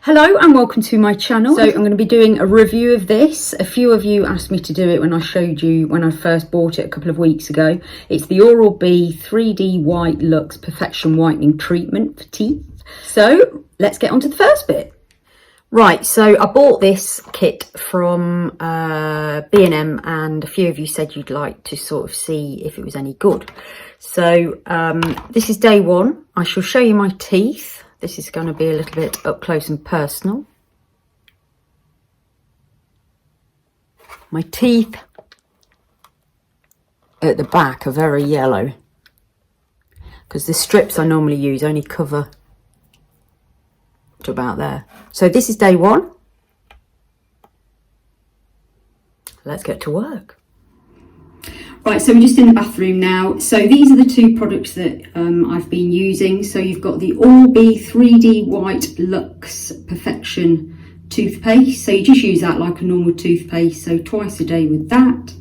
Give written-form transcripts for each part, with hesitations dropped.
Hello and welcome to my channel. So I'm going to be doing a review of this. A few of you asked me to do it when I showed you when I first bought it a couple of weeks ago. It's the Oral-B 3D White Luxe Perfection Whitening Treatment for teeth. So let's get on to the first bit. Right, so I bought this kit from B&M and a few of you said you'd like to sort of see if it was any good. So this is day one. I shall show you my teeth. This is going to be a little bit up close and personal. My teeth at the back are very yellow because the strips I normally use only cover to about there. So this is day one. Let's get to work. Right, so we're just in the bathroom now. So these are the two products that I've been using. So you've got the Oral-B 3D White Luxe Perfection toothpaste. So you just use that like a normal toothpaste, so twice a day with that.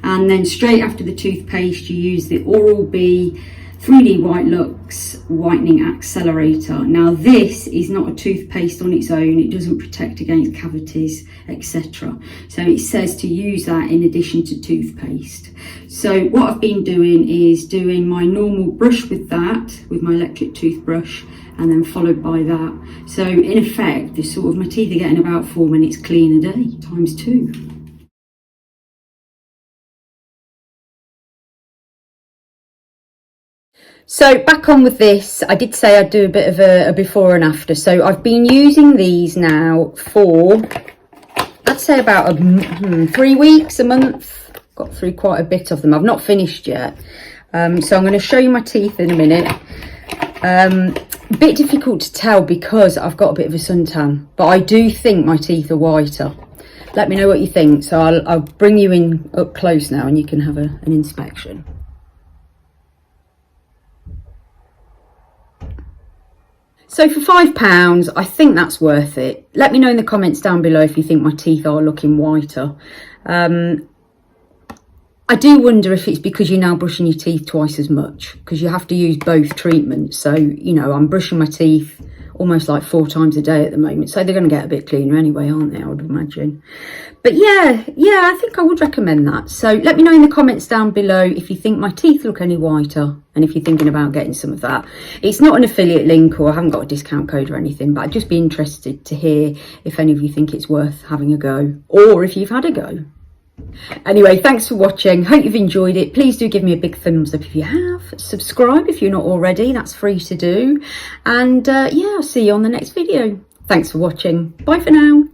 And then straight after the toothpaste, you use the Oral-B 3D White Luxe Whitening Accelerator. Now this is not a toothpaste on its own. It doesn't protect against cavities, etc. So it says to use that in addition to toothpaste. So what I've been doing is doing my normal brush with that, with my electric toothbrush, and then followed by that. So in effect, this sort of, my teeth are getting about 4 minutes clean a day, times 2. So back on with this, I did say I'd do a bit of a before and after. So I've been using these now for, I'd say about 3 weeks, a month. Got through quite a bit of them. I've not finished yet. So I'm going to show you my teeth in a minute. A bit difficult to tell because I've got a bit of a suntan, but I do think my teeth are whiter. Let me know what you think. So I'll bring you in up close now and you can have an inspection. So for £5, I think that's worth it. Let me know in the comments down below if you think my teeth are looking whiter. I do wonder if it's because you're now brushing your teeth twice as much, because you have to use both treatments. So, you know, I'm brushing my teeth almost like 4 times a day at the moment. So they're going to get a bit cleaner anyway, aren't they, I would imagine. But yeah, I think I would recommend that. So let me know in the comments down below if you think my teeth look any whiter and if you're thinking about getting some of that. It's not an affiliate link or I haven't got a discount code or anything, but I'd just be interested to hear if any of you think it's worth having a go or if you've had a go. Anyway, thanks for watching. Hope you've enjoyed it. Please do give me a big thumbs up if you have. Subscribe if you're not already. That's free to do. And yeah, I'll see you on the next video. Thanks for watching. Bye for now.